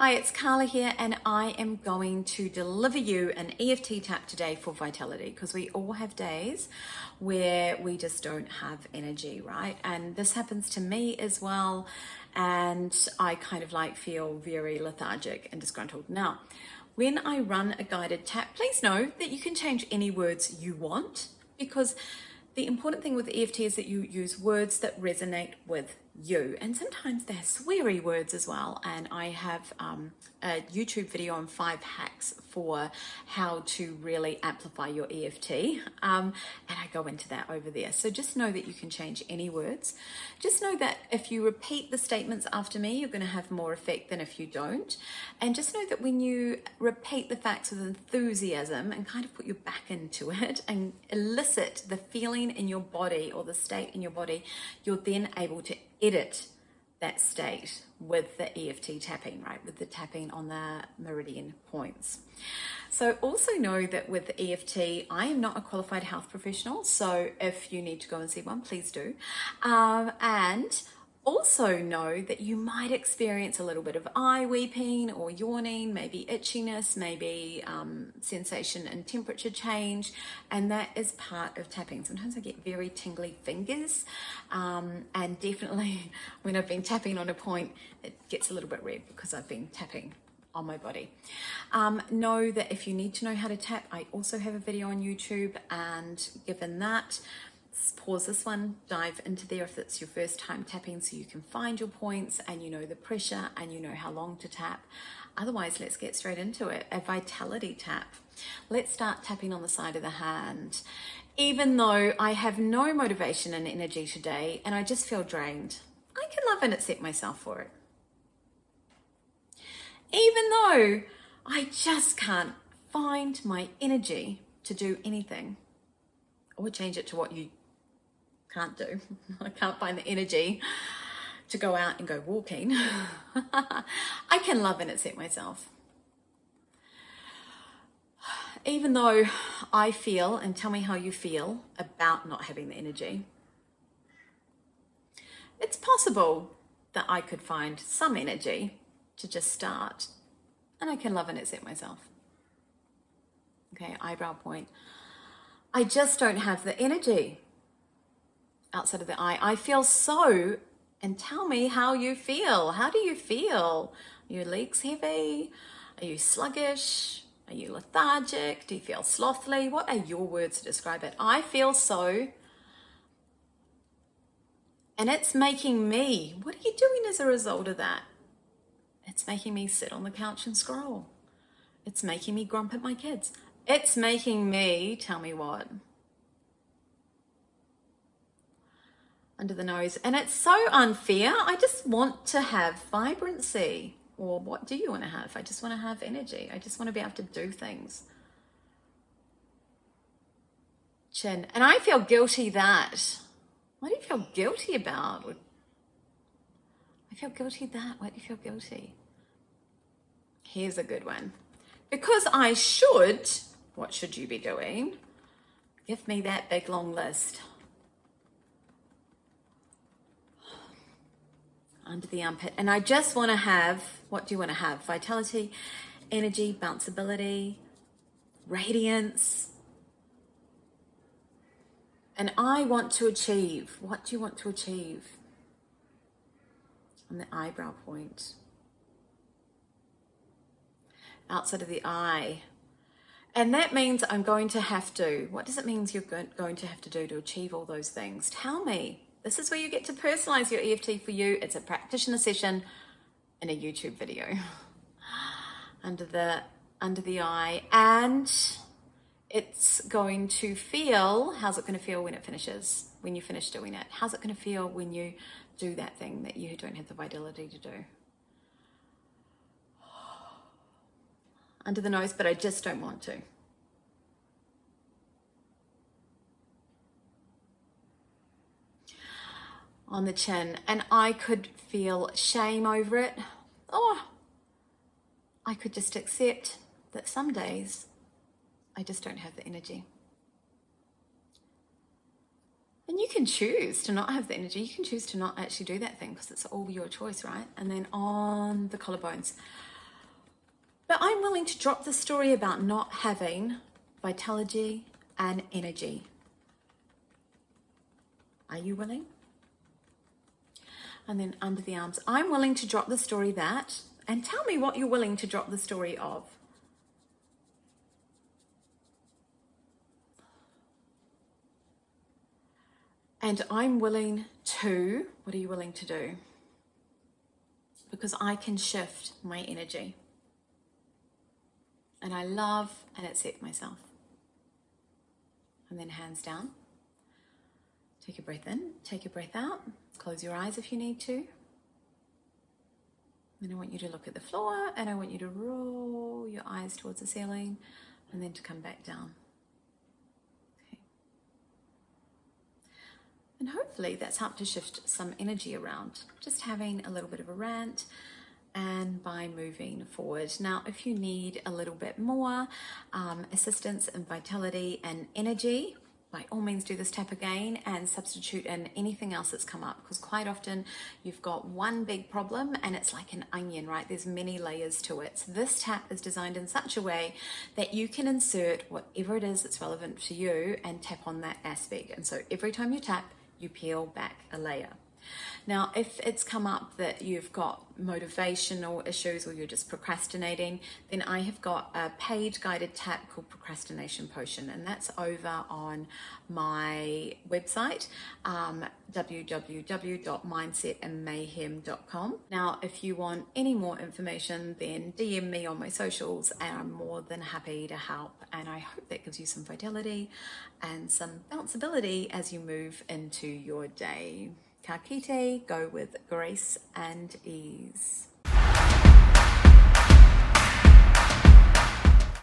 Hi, it's Carla here, and I am going to deliver you an EFT tap today for vitality, because we all have days where we just don't have energy, right? And this happens to me as well, and I kind of feel very lethargic and disgruntled. Now, when I run a guided tap, please know that you can change any words you want, because the important thing with EFT is that you use words that resonate with you, and sometimes they're sweary words as well. And I have a YouTube video on 5 hacks for how to really amplify your EFT, and I go into that over there. So just know that you can change any words. Just know that if you repeat the statements after me, you're going to have more effect than if you don't. And just know that when you repeat the facts with enthusiasm and kind of put your back into it and elicit the feeling in your body or the state in your body, you're then able to edit that state with the EFT tapping, right? With the tapping on the meridian points. So also know that with the EFT, I am not a qualified health professional. So if you need to go and see one, please do. And also know that you might experience a little bit of eye weeping or yawning, maybe itchiness, maybe sensation and temperature change, and that is part of tapping. Sometimes I get very tingly fingers, and definitely when I've been tapping on a point, it gets a little bit red because I've been tapping on my body. Know that if you need to know how to tap, I also have a video on YouTube, and given that, pause this one, dive into there if it's your first time tapping, so you can find your points and you know the pressure and you know how long to tap. Otherwise, let's get straight into it. A vitality tap. Let's start tapping on the side of the hand. Even though I have no motivation and energy today and I just feel drained, I can love and accept myself for it. Even though I just can't find my energy to do anything, or change it to what you can't do. I can't find the energy to go out and go walking. I can love and accept myself. Even though I feel, and tell me how you feel about not having the energy, it's possible that I could find some energy to just start, and I can love and accept myself. Okay, eyebrow point. I just don't have the energy. Outside of the eye, I feel so, and tell me how you feel. How do you feel? Are your legs heavy? Are you sluggish? Are you lethargic? Do you feel slothly? What are your words to describe it? I feel so, and it's making me, what are you doing as a result of that? It's making me sit on the couch and scroll. It's making me grump at my kids. It's making me, tell me what? Under the nose. And it's so unfair. I just want to have vibrancy. Or what do you want to have? I just want to have energy. I just want to be able to do things. Chin. And I feel guilty that. What do you feel guilty about? I feel guilty that. What do you feel guilty? Here's a good one. Because I should, what should you be doing? Give me that big long list. Under the armpit. And I just want to have, what do you want to have? Vitality, energy, bounceability, radiance. And I want to achieve. What do you want to achieve? On the eyebrow point. Outside of the eye. And that means I'm going to have to. What does it mean you're going to have to do to achieve all those things? Tell me. This is where you get to personalize your EFT for you. It's a practitioner session in a YouTube video. Under the eye. And it's going to feel, how's it going to feel when it finishes? When you finish doing it? How's it going to feel when you do that thing that you don't have the vitality to do? Under the nose, but I just don't want to. On the chin, and I could feel shame over it. Oh, I could just accept that some days I just don't have the energy. And you can choose to not have the energy. You can choose to not actually do that thing, because it's all your choice, right? And then on the collarbones, But I'm willing to drop the story about not having vitality and energy. Are you willing? And then under the arms, I'm willing to drop the story that, and tell me what you're willing to drop the story of. And I'm willing to, what are you willing to do? Because I can shift my energy. And I love and accept myself. And then hands down. Take a breath in, take a breath out. Close your eyes if you need to. And I want you to look at the floor, and I want you to roll your eyes towards the ceiling, and then to come back down. Okay. And hopefully that's helped to shift some energy around. Just having a little bit of a rant, and by moving forward. Now, if you need a little bit more assistance in vitality and energy, by all means do this tap again and substitute in anything else that's come up, because quite often you've got one big problem and it's like an onion, right? There's many layers to it. So this tap is designed in such a way that you can insert whatever it is that's relevant to you and tap on that aspect. And so every time you tap, you peel back a layer. Now, if it's come up that you've got motivational issues or you're just procrastinating, then I have got a paid guided tap called Procrastination Potion, and that's over on my website, www.mindsetandmayhem.com. Now, if you want any more information, then DM me on my socials, and I'm more than happy to help. And I hope that gives you some vitality and some bounceability as you move into your day. Ka kite, go with grace and ease.